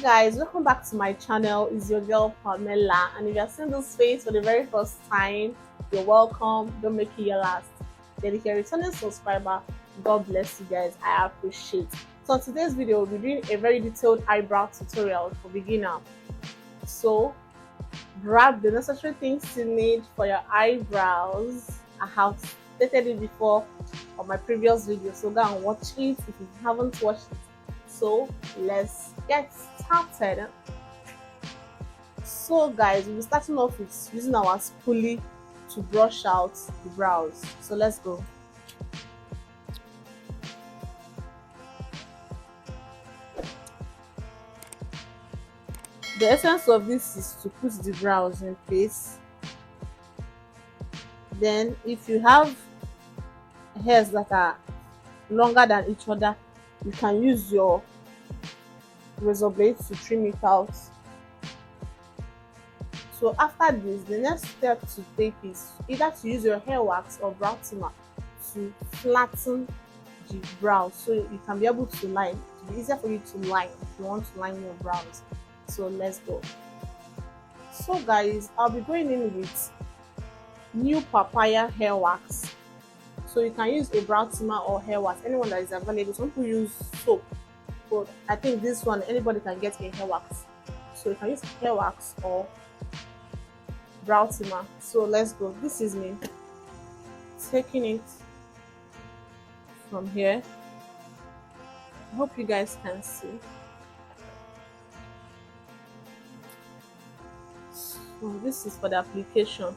Guys, welcome back to my channel. It's your girl Pamela, and if you're seeing this face for the very first time, you're welcome. Don't make it your last. Then if you're a returning subscriber, God bless you guys. I appreciate. So in today's video, we'll be doing a very detailed eyebrow tutorial for beginner. So grab the necessary things you need for your eyebrows. I have stated it before on my previous video, so go and watch it if you haven't watched it. So let's get started. So guys, we'll be starting off with using our spoolie to brush out the brows. So let's go. The essence of this is to put the brows in place. Then if you have hairs that are longer than each other, you can use your razor blade to trim it out. So after this, the next step to take is either to use your hair wax or brow trimmer to flatten the brows so you can be able to line. It will be easier for you to line if you want to line your brows. So let's go. So guys, I'll be going in with new Papaya hair wax. So you can use a brow trimmer or hair wax, anyone that is available. Some people use soap, but I think this one anybody can get a hair wax. So you can use hair wax or brow trimmer. So let's go. This is me taking it from here. I hope you guys can see. So this is for the application.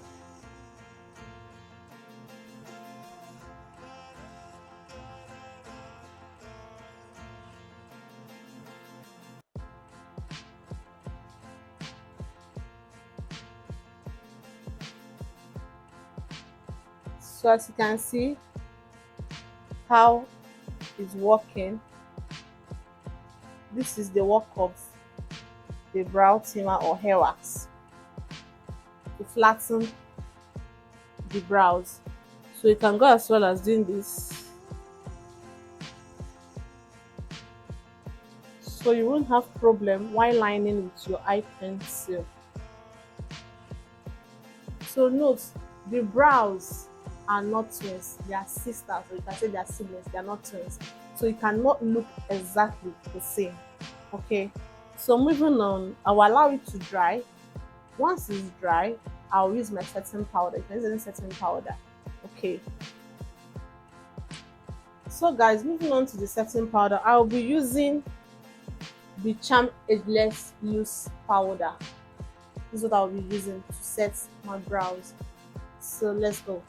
So as you can see how it's working, this is the work of the brow trimmer or hair wax to flatten the brows. So you can go as well as doing this, so you won't have problem while lining with your eye pencil. So note, the brows are not twins, they are sisters, or you can say they are siblings, they are not twins, so it cannot look exactly the same. Okay, so moving on, I will allow it to dry. Once it's dry, I'll use my setting powder. You can use any setting powder. Okay, so guys, moving on to the setting powder, I'll be using the Charm Ageless Loose powder. This is what I'll be using to set my brows. So let's go.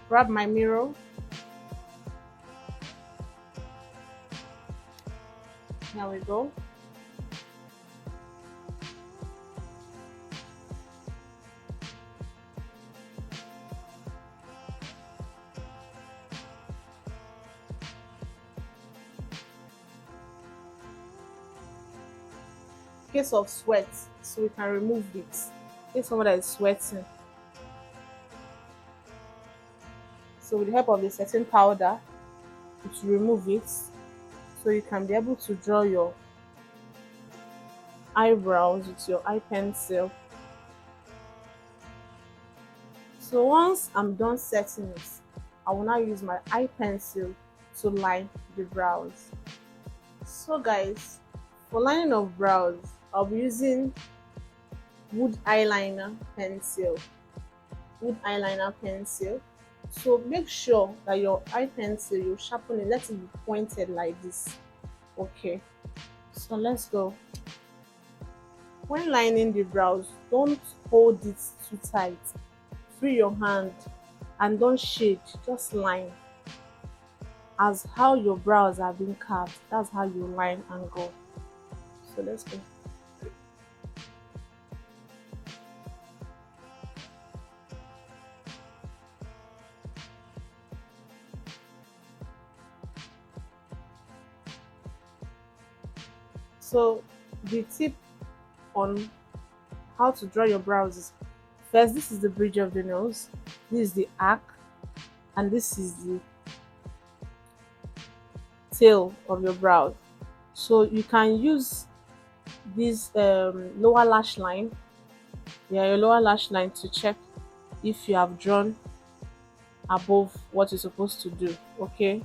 Grab my mirror. Here we go. In case of sweat, so we can remove it. In case someone that is sweating. So with the help of the setting powder, to remove it, so you can be able to draw your eyebrows with your eye pencil. So once I'm done setting it, I will now use my eye pencil to line the brows. So guys, for lining of brows, I'll be using wood eyeliner pencil. So make sure that your eye pencil, you sharpen it, let it be pointed like this. Okay, so let's go. When lining the brows, don't hold it too tight. Free your hand and don't shade, just line. As how your brows are being carved, that's how you line and go. So let's go. So the tip on how to draw your brows is, first, this is the bridge of the nose, this is the arc, and this is the tail of your brows. So you can use this lower lash line, yeah, your lower lash line, to check if you have drawn above what you're supposed to do. Okay,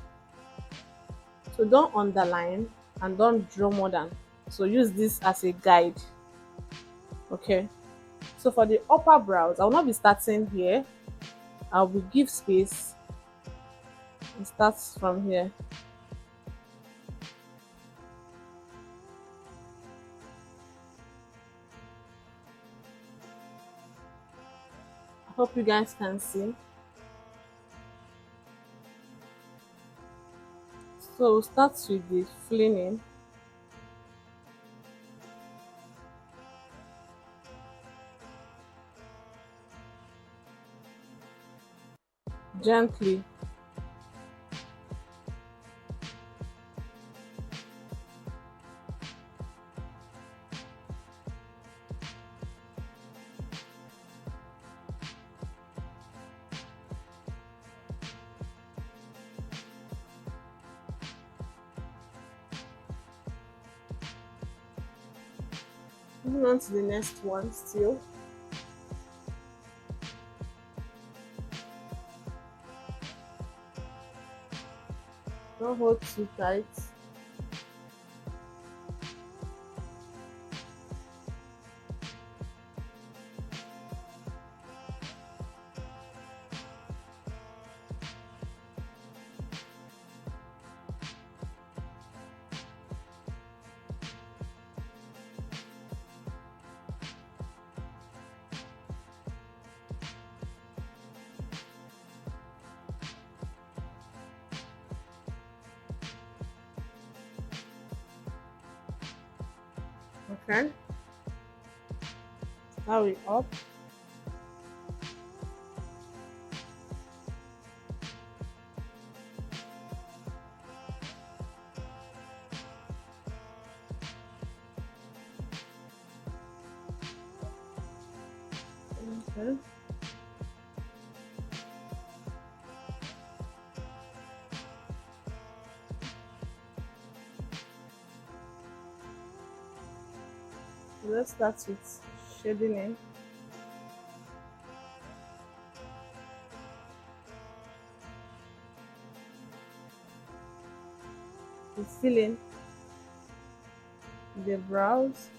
so don't underline and don't draw more than. So use this as a guide. Okay, so for the upper brows, I will not be starting here. I will give space and start from here. I hope you guys can see. So we'll start with the flinging gently. Moving on to the next one still. Don't hold too tight. Okay, hurry up. Okay. Let's start with shading in. To fill in the brows.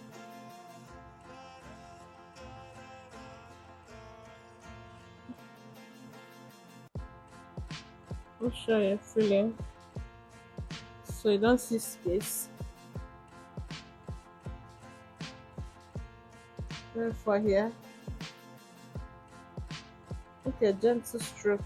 Make sure you're filling so you don't see space. Then for here, take a gentle stroke.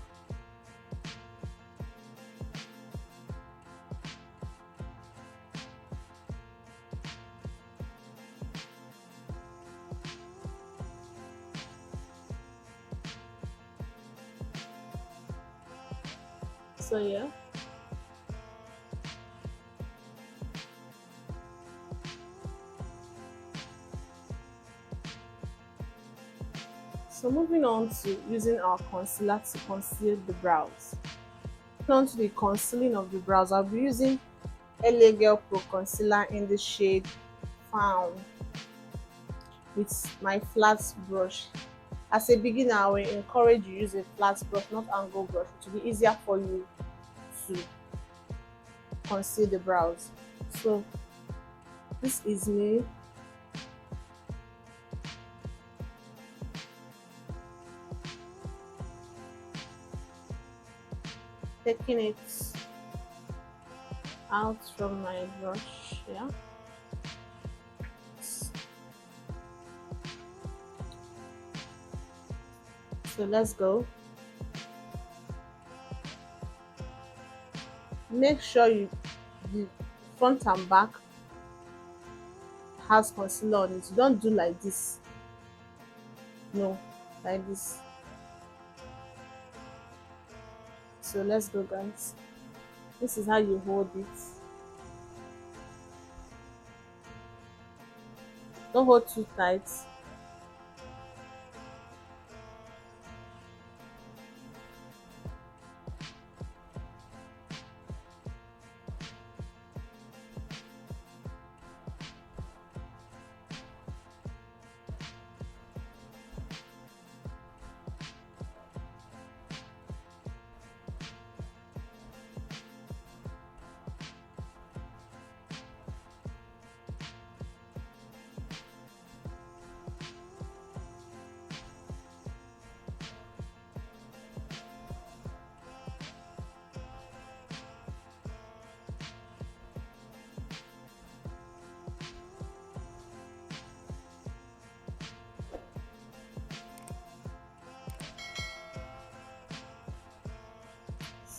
So yeah. So moving on to using our concealer to conceal the brows. Moving on to the concealing of the brows, I'll be using LA Girl Pro Concealer in the shade Fawn with my flat brush. As a beginner, I will encourage you use a flat brush, not angle brush. It will be easier for you to conceal the brows. So this is me taking it out from my brush. Yeah. So let's go. Make sure the front and back has concealer on it. You don't do like this. No, like this. So let's go, guys. This is how you hold it. Don't hold too tight.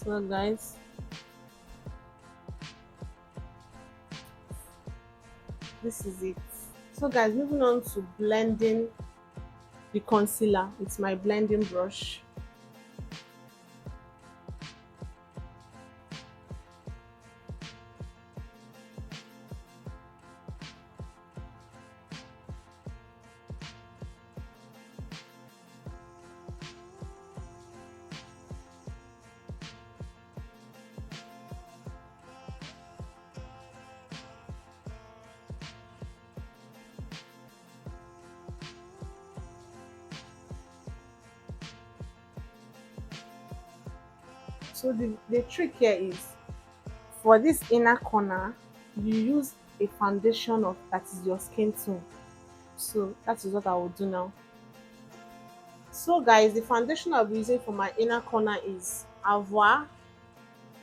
So guys, this is it. So guys, moving on to blending the concealer with my blending brush. So the trick here is, for this inner corner, you use a foundation of that is your skin tone. So that is what I will do now. So guys, the foundation I'll be using for my inner corner is Avour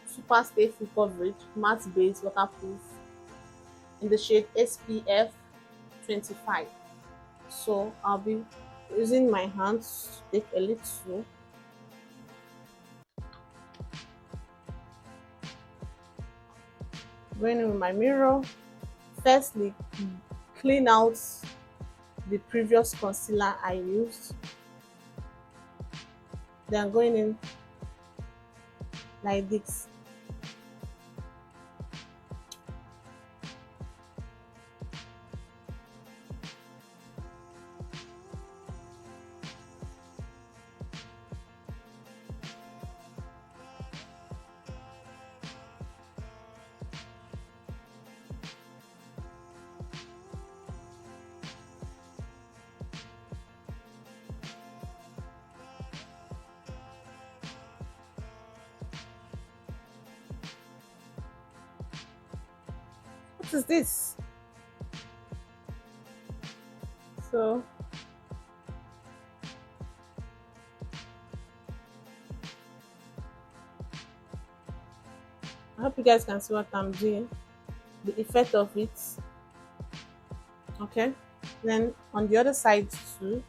Super Stay Full Coverage Matte Base Waterproof in the shade SPF 25. So I'll be using my hands to take a little, going in with my mirror. Firstly, clean out the previous concealer I used. Then going in like this. What is this? So I hope you guys can see what I'm doing, the effect of it. Okay, then on the other side too.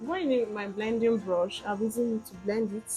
Going in with my blending brush, I'm using it to blend it.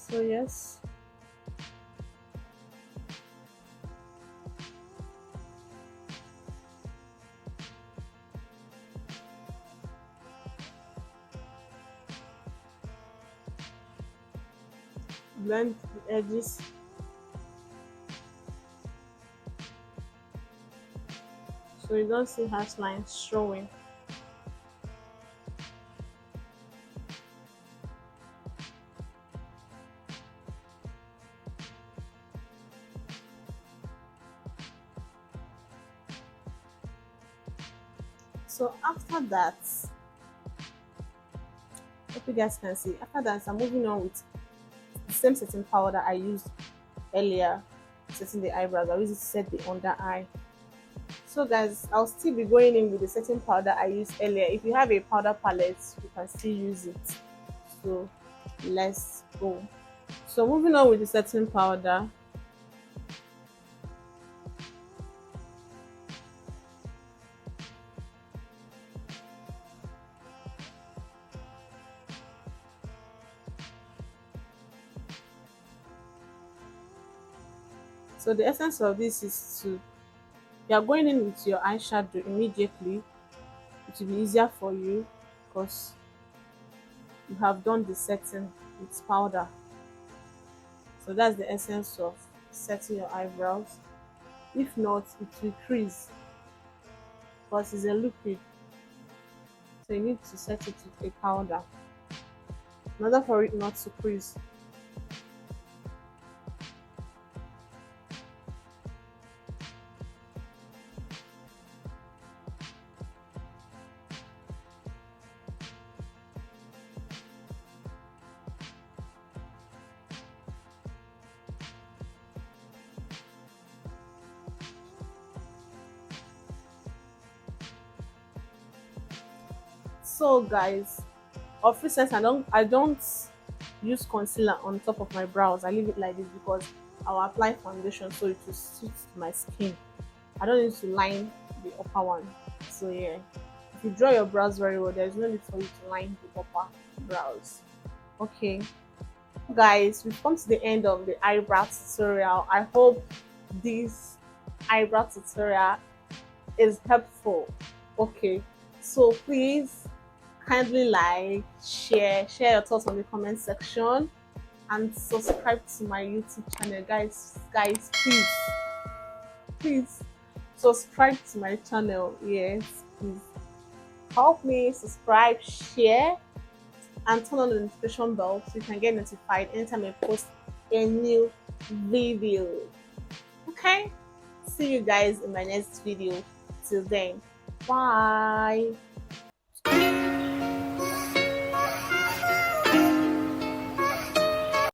So yes, blend the edges. So you don't see harsh lines showing. So after that, hope you guys can see. After that, I'm moving on with the same setting powder I used earlier, setting the eyebrows. I use it to set the under eye. So guys, I'll still be going in with the setting powder I used earlier. If you have a powder palette, you can still use it. So let's go. So moving on with the setting powder. So the essence of this is to, you are going in with your eyeshadow immediately. It will be easier for you. because you have done the setting with powder. So that's the essence of setting your eyebrows. If not, it will crease because it's a liquid. So you need to set it with a powder in order for it not to crease. So guys, of recent I don't use concealer on top of my brows. I leave it like this because I'll apply foundation so it will suit my skin. I don't need to line the upper one. So yeah, if you draw your brows very well, there's no need for you to line the upper brows. Okay, guys, we've come to the end of the eyebrow tutorial. I hope this eyebrow tutorial is helpful. Okay, so please kindly like, share your thoughts on the comment section, and subscribe to my YouTube channel, guys. Guys, please subscribe to my channel. Yes, please help me subscribe, share, and turn on the notification bell so you can get notified anytime I post a new video. Okay, see you guys in my next video. Till then, bye.